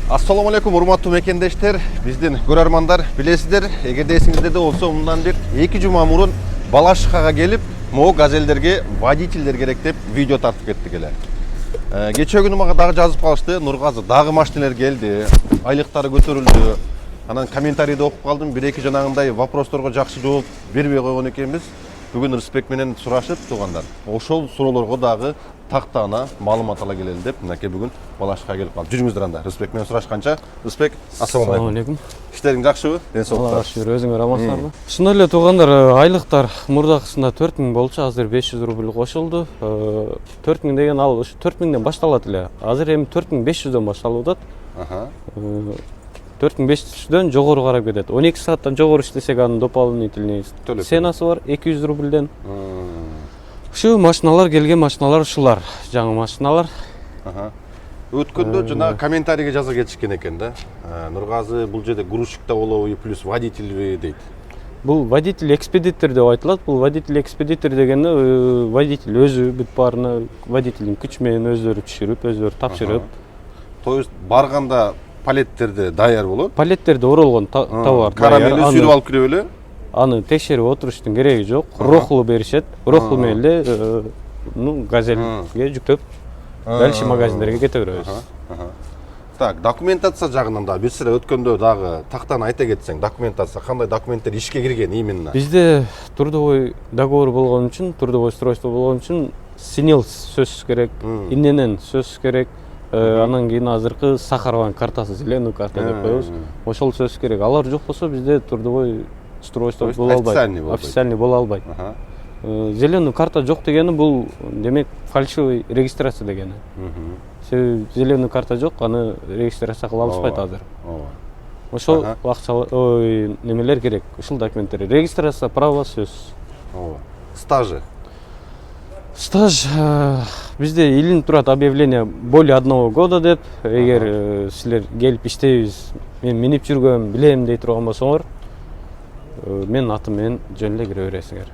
Assalamu alaikum, урматтуу мекендештер, биздин көрөрмандар, билесиздер, эгерде эсиңиздерде болсо, мындан бир 2 жума мурун Балашыкага келип, могу газелдерге водительдер керек деп видео тартып кеттик эле. Кечээ күнү мага дагы жазып калышты, Нургазы, дагы машиналар келди, айлыктары көтөрүлдү. Анан комментарийди окуп калдым, 1-2 жанагындай вопросторго жакшы жооп бербей койгон экенбиз. Бүгүн Рыспек менен сурашып тургандар. Ошол суроолорго дагы тактана маалымат ала келели деп, мынакей бүгүн Балашыкка келип калдым. Жүрүңүздөр анда. Рыспек менен сурашканча. Рыспек, ассаламу алейкум. Иштериң жакшыбы? Ден соолукта. Жакшы, өзүңөр амансыздарбы? Ушундай эле туугандар, айлыктар мурдакысында 4000 болчу, азыр 500 рубль кошулду. 4000 деген ал ушу 4000ден башталат эле. Азыр эми 4500дөн башталып атат. 4500дөн жогору карап кетет. 12 сааттан жогору иштесек анын дополнительный ценасы бар 200 рубльден. Ушу машиналар келген машиналар ушулар, жаңы машиналар. Өткөндө жана комментарийге жаза кетишкен экен да. Нургазы бул жерде грузчик да болобу, плюс водительби дейт. Бул водитель экспедитор деп айтылат. Бул водитель экспедитор дегенде водитель өзү бүт баарына водительдин күчү менен өздөрү түшүрүп, өздөрү тапшырып. То есть барганда палеттерде даяр болот. Палеттерде оролгон товар карамели сүрүп алып кирип эле. Аны текшерип отуруштун кереги жок. Рохлу беришет. Рохлу менен эле газельге жүктөп дальше магазиндерге кете беребиз. Так, документация жагынан да бир сыра өткөндө дагы тактан айта кетсең, документация кандай документтер ишке кирген именно? Бизде трудовой договор болгон үчүн, трудовой устройство болгон үчүн СНИЛ сөзсүз керек, инненен сөзсүз керек. Анан кийин азыркы Сахарова картасы, зеленый карта деп коебуз. Ошол сөзсүз керек. Алар жок болсо бизде трудовой устройство боло албайт. Официальный боло албайт. Зеленый карта жок дегени бул демек фальшивый регистрация дегени. Зеленый карта жок, аны регистрация кыла алышпайт азыр. Ошол акчалар, немелер керек, ушул документтер. Регистрация права сөз. Стажы. Стаж бизде илинип турат объявление более 1 года деп. Эгер силер келип иштейбиз, мен минип жүргөм, билем дей турган болсоңор, менин атым менен жөн эле кире бересиңер.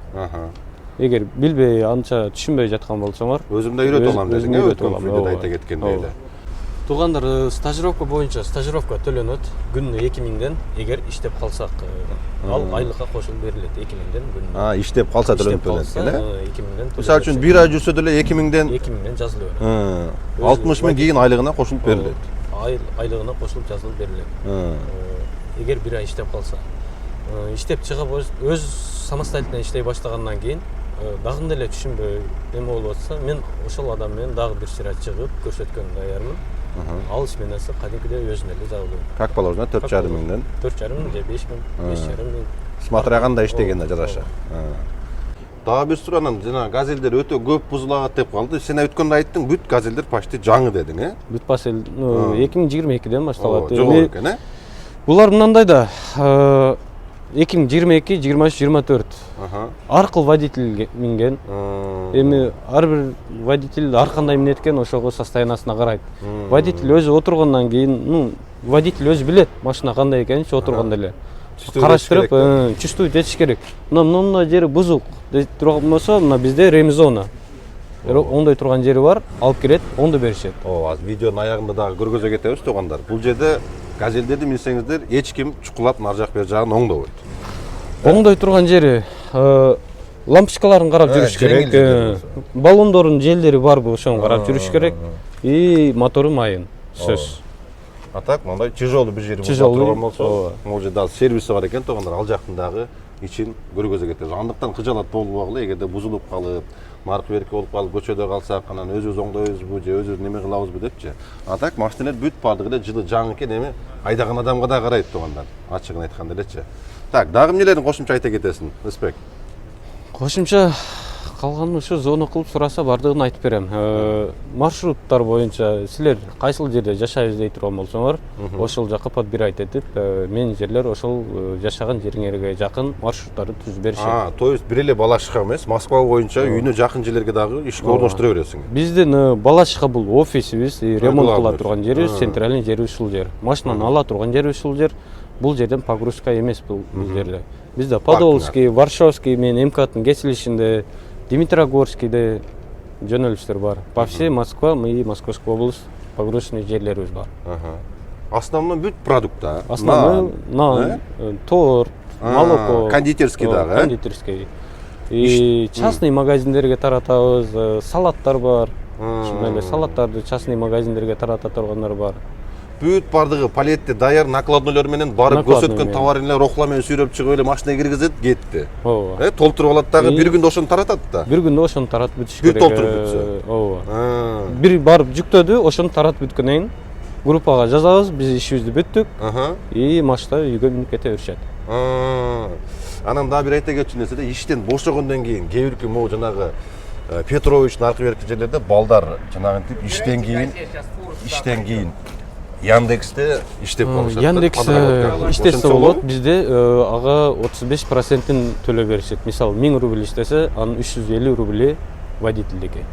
Эгер билбей, анча түшүнбөй жаткан болсоңор, өзүм да үйрөтө алам десең, өткөн видеода айта кеткендей эле. Туугандар, стажировка боюнча стажировка төлөнөт күнүнө 2000ден, эгер иштеп калсак, ал айлыкка кошулуп берилет 2000ден күнүнө. Иштеп калса төлөнөт экен э? 2000ден. Мисалы үчүн 1 ай жүрсө деле 2000ден 2000ден жазылып берет. 60 миң кийин айлыгына кошулуп берилет. Айлыгына кошулуп жазылып берилет. Эгер 1 ай иштеп калса. Иштеп чыгып өз самостоятельно иштей баштагандан кийин дагы эле түшүнбөй эме болуп атса, мен ошол адам менен дагы бир сыйра чыгып көрсөткөн даярмын. Ал ишменеси кадимкидей өзүнө эле жагылуу. Как положено, 4,5 миңден. 4,5 миң же 5 миң, 5,5 миң. Смотря кандай иштегенде жараша. Дагы бир суранан жана газелдер өтө көп бузулат деп калды. Сен өткөндө айттың, бүт газелдер почти жаңы дедиң, э? Бүт басел 2022ден башталат. Жогору экен, э? Булар мындай да 2022, 23, 24 аркыл водитель минген. Эми ар бир водитель ар кандай минеткен ошого состояниясына карайт. Водитель өзү отургандан кийин, водитель өзү билет машина кандай экенин отурганда эле. Караштырып, чувствовать этиш керек. Мына жери бузук деп турган болсо, мына бизде ремзона. Ондой турган жери бар, алып кирет, онду беришет. Видеонун аягында дагы көргөзө кетебиз туугандар. Бул жерде газелдерди билсеңиздер, эч ким чукулап нар жак бер жагын оңдобойт. Оңдой турган жери лампочкаларын карап жүрүш керек. Баллондордун желдери барбы, ошону карап жүрүш керек. И мотору майын, сөз. А так, мындай тяжелый бир жери турган болсо, могу жерде сервиси бар экен туугандар, ал жактын дагы ичин көргөзө кетебиз. Андыктан кыжалат болбогула, эгерде бузулуп калып, маркы берки болуп калып, көчөдө калсак, анан өзүбүз оңдойбузбу же өзүбүз неме кылабызбы депчи. А так, машиналар бүт баардыгы эле жылы жаңы экен, эми айдаган адамга да карайт туугандар, ачыгын айтканда элечи. Так, дагы эмнелерин кошумча айта кетесиң, Рыспек? Кошумча калганын ушу зона кылып сураса бардыгын айтып берем. Маршруттар боюнча силер кайсыл жерде жашайбыз дей турган болсоңор, ошол жакка подбирать этип, менеджерлер ошол жашаган жериңерге жакын маршруттарды түзүп беришет. То есть бир эле Балашыкка эмес, Москва боюнча үйүнө жакын жерлерге дагы ишке орноштура бересиң. Биздин Балашыкка бул офисибиз, ремонт кыла турган жерибиз, центральный жери ушул жер. Машинаны ала турган жери ушул жер. Бул жерден погрузка эмес бул жерде. Бизде Подольский, Варшавский менен МКТдын кесилишинде, Димитрогорскийде жөнөлүштөр бар. По всей Москва и Московской области погрузочный жерлерибиз бар. основной бүт продукта. Основной нан, торт, молоко. Кондитерский дагы, кондитерский. И частный магазиндерге таратабыз, салаттар бар. Ушундай эле салаттарды частный магазиндерге тарата тургандар бар. Бүт бардыгы палетте даяр накладнолор менен барып көрсөткөн товарын эле рохла менен сүйрөп чыгып эле машинага киргизет, кетти. Ооба. Толтуруп алат дагы бир күндө ошону таратат да. Бир күндө ошону таратып бүтүш Бир керек. толтуруп бүтсө. Ооба. Бир барып жүктөдү, ошону таратып бүткөндөн кийин группага жазабыз, биз ишибизди бүттүк. И машина үйгө мүнүп кете беришет. Анан дагы бир айта кетчү нерсе да, иштен бошогондон кийин кээ бирки могу жанагы Петровичтин аркы берки жерлерде балдар жанагынтип иштен кийин Яндексте иштеп калышат. Яндекс иштесе болот. Бизде ага 35%-ин төлөп беришет. Мисалы 1000 рубль иштесе, анын 350 рубли водительдики.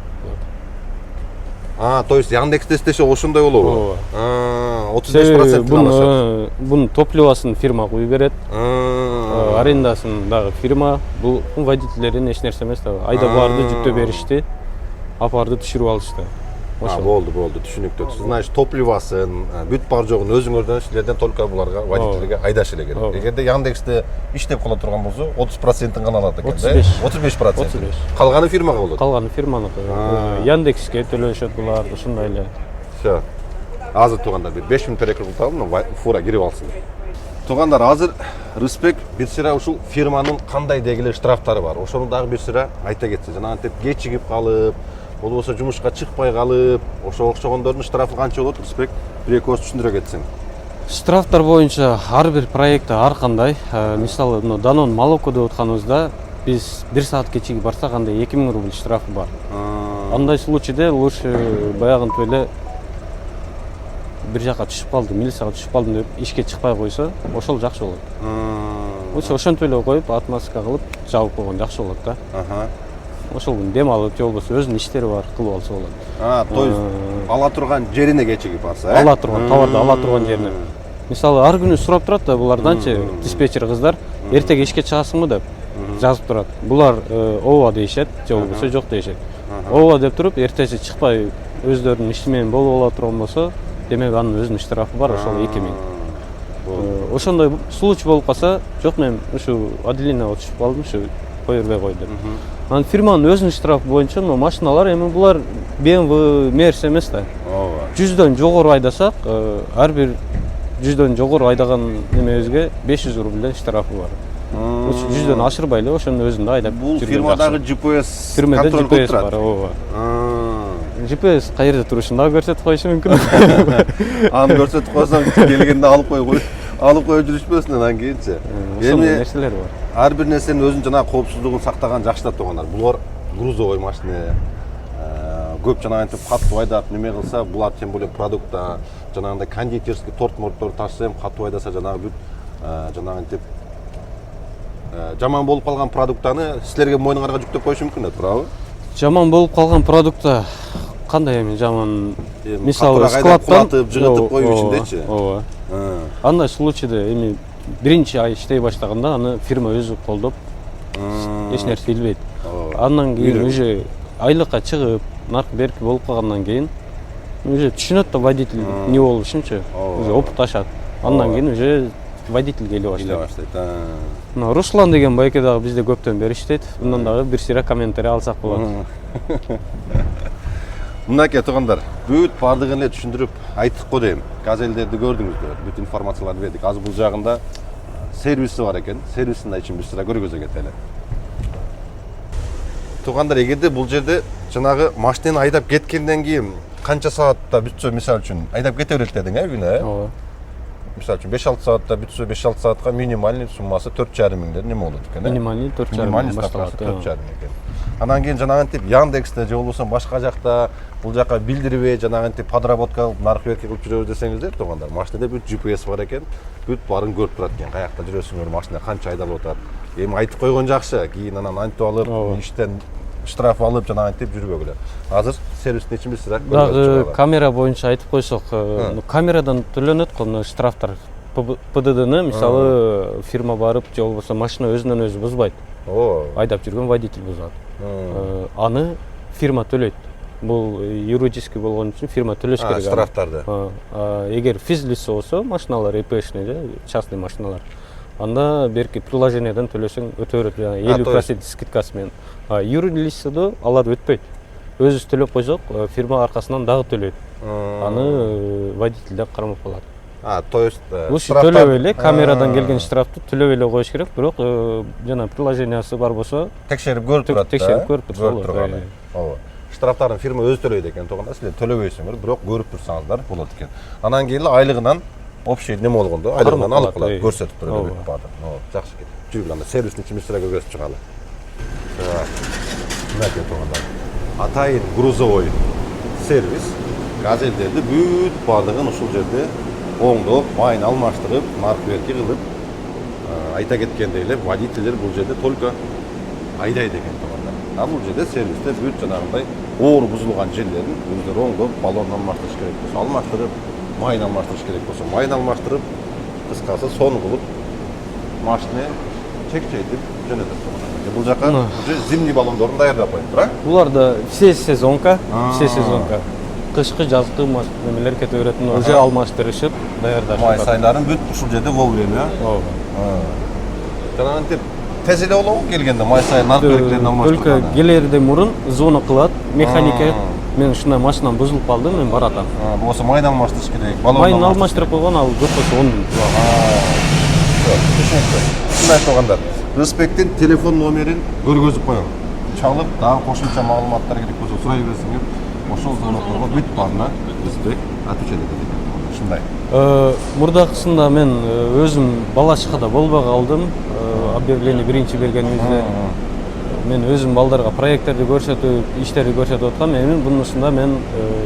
То есть Яндексте иштесе ошондой болобу? Ооба. 35% алышат. Бунун топливосын фирма куюп берет. Арендасын дагы фирма. Бул водительдердин эч нерсе эмес да. Айда барды жүктөп беришти. Апарды түшүрүп алышты. Болду, түшүнүктүү. Значит, топливосын, бүт бар жогун өзүңөрдөн силерден только буларга водительге айдаш эле керек. Эгерде Яндексте иштеп кала турган болсо, 30%-ын гана алат экен да? 35%. Калганы фирмага болот. Калганы фирманыкы. Яндекске төлөшөт булар, ушундай эле. Всё. Азыр туугандар бир 5000 перекрут алып, фура кирип алсын. Туугандар, азыр Рыспек бир сыра ушул фирманын кандай дегиле штрафтары бар. Ошону дагы бир сыра айта кетсе. Жанагынтип кечигип калып, болбосо жумушка чыкпай калып, ошого окшогондордун штрафы канча болот? Рыспек бир экөөсү түшүндүрө кетсең. Штрафтар боюнча ар бир проектте ар кандай. Мисалы, Данон молоко деп атканыбызда биз 1 саат кечиги барсак анда 2000 рубль штрафы бар. Андай случайда лучше баягынтип эле бир жака түшүп калдым, милицияга түшүп калдым деп ишке чыкпай койсо, ошол жакшы болот. Лучше ошентип эле коюп, отмазка кылып, жабып койгон жакшы болот да. Ошол күн дем алып, же болбосо өзүнүн иштери бар, кылып алса болот. То есть ала турган жерине кечигип барса, ала турган, товарды ала турган жерине. Мисалы, ар күнү сурап турат да буларданчы, диспетчер кыздар, эртеге ишке чыгасыңбы деп жазып турат. Булар ооба дейишет, же болбосо жок дейишет. Ооба деп туруп, эртеси чыкпай өздөрүнүн иши менен болуп ала турган болсо, демек анын өзүнүн штрафы бар, ошол 2000. Ошондой случай болуп калса, жок мен ушу отделениеге түшүп калдым, ушу кое бербей кой деп. Анан фирманын өзүнүн штрафы боюнча машиналар эми булар BMW, Mercedes эмес да. 100дөн жогору айдасак, ар бир 100дөн жогору айдаган немебизге 500 рубльден штрафы бар. 100дөн ашырбай эле ошонун өзүндө айдап жүргөн. Бул фирмадагы GPS фирмада контроль GPS кылып бар, турат. ооба. GPS каерде турушун дагы көрсөтүп коюшу мүмкүн. Аны көрсөтүп койсоң, келгенде алып коюп жүрүшпөсүн анан кийинчи. Эми нерселер бар. Ар бир нерсенин өзүнүн жана коопсуздугун сактаган жакшы да туугандар. Булар грузовой машина, көп жанагынтип катуу айдап неме кылса, булар тем более продуктта жанагындай кондитерский торт-морттор ташса эми катуу айдаса жанагы бүт жанагынтип жаман болуп калган продуктаны силерге мойнуңарга жүктөп коюшу мүмкүн да, туурабы? Жаман болуп калган продуктта кандай эми жаман, мисалы складтан жыгытып коюу үчүндечи? Ооба. Андай случайда эми биринчи ай иштей баштаганда аны фирма өзү колдоп эч нерсе билбейт. Андан кийин уже айлыкка чыгып, наркы берки болуп калгандан кийин уже түшүнөт да водитель не болушунчу, уже опыт ашат. Андан кийин уже водитель келе баштайт. Руслан деген байке дагы бизде көптөн бери иштейт. Ундан дагы бир сыйра комментарий алсак болот. Мынакей туугандар, бүт бардыгын эле түшүндүрүп айттык го дейм. Газелдерди көрдүңүздөр, бүт информацияларды бердик. Азыр бул жагында сервиси бар экен. Сервисин да ичин бир сыра көргөзө кетели. Туугандар, эгерде бул жерде жанагы машинени айдап кеткенден кийин канча саатта бүтсө, мисалы үчүн айдап кете берет дедиң, күнү, Ооба. Мисалы үчүн 5-6 саатта бүтсө, 5-6 саатка минималный суммасы 4,5 миңден неме болот экен, Минималный 4,5 миң башталат. 4,5 экен. Анан кийин жанагынтип Яндексте же болбосо башка жакта бул жака билдирбей жанагынтип подработка кылып наркы берки кылып жүрөбүз десеңиздер, туугандар, машинада бүт GPS бар экен, бүт баарын көрүп турат экен, каякта жүрөсүңөр, машина канча айдалып атат. Эми айтып койгон жакшы, кийин анан антип алып, иштен штраф алып жанагынтип жүрбөгүлөр. Азыр сервистин ичин бир сыра Дагы камера боюнча айтып койсок, камерадан төлөнөт го штрафтар. ПДДны мисалы фирма барып же болбосо машина өзүнөн өзү бузбайт. Айдап жүргөн водитель бузат. Аны фирма төлөйт. бул юридический болгон үчүн фирма төлөш керек. Штрафтарды. Эгер физлицо болсо, машиналар ИПшный, частный машиналар, анда берки приложениеден төлөсөң өтө берет, 50% скидкасы менен. Юрилицодо алар өтпөйт. Өзүбүз төлөп койсок, фирма аркасынан дагы төлөйт. Аны водителдер кармап калат. То есть Лучше төлөп эле, камерадан келген штрафты төлөп эле коюш керек, бирок жана приложениясы бар болсо, текшерип көрүп турат. Текшерип көрүп турсалар. Ооба. Штрафтарын фирма өзү төлөйт экен, тогонда силер төлөбөйсүңөр, бирок көрүп турсаңыздар болот экен. Анан кийин айлыгынан общий неме болгондо, айлыгынан алып калат, көрсөтүп турат бүт баарды. Жакшы экен. Жүргүл анда сервистин чимисине көргөзүп чыгалы. Мынакей тогонда. Атайын грузовой сервис газелдерди бүт баардыгын ушул жерде оңдоп, майын алмаштырып, маркверки кылып, айта кеткендей эле водительдер бул жерде только айдайт экен тогонда. Бул жерде сервисте бүт жанагындай оор бузулган жерлерин өздөрү оңдоп, баллон алмаштырыш керек болсо алмаштырып, майын алмаштырыш керек болсо майын алмаштырып, кыскасы сон кылып, машина чекчейтип жөнөтөт тогонда. Бул жака уже зимний баллондорун даярдап коюп тура. Буларда все сезонка. Кышкы, жазкы немелер кете беретін, уже алмаштырышып, даярдашып. Май сайдарын бүт ушул жерде вовремя. Жана антип тез эле болобу келгенде май сайын наркөлектерин алмаштырганда. Только келерден мурун звонок кылат, механика, мен ушундай машинам бузулуп калды, мен баратам. Болсо майын алмаштырыш керек, майын алмаштырып койгон, ал көп болсо 10 мүнөт. Түшүнүктүү. Ушундай айтканда, Рыспектин телефон номерин көргөзүп коем. Чалып, дагы кошумча маалыматтар керек болсо сурай берсиңер. Ошол звонокторго бүт баарына Рыспек отвечать этет экен. Ушундай. Мурдакысында мен өзүм Балашыкада болбой калдым. Объявление биринчи бергенибизде мен өзүм балдарга проекттерди көрсөтүп, иштерди көрсөтүп аткам. Эми бунусунда мен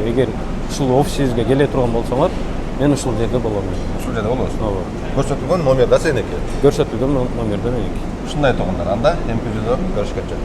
эгер ушул офисибизге келе турган болсоңор, мен ушул жерде болом. Ушул жерде болосуз. Көрсөтүлгөн номер да сеники. Көрсөтүлгөн номер да меники. Ушундай тогондар. Анда эмпизодо көрүшкөнчө.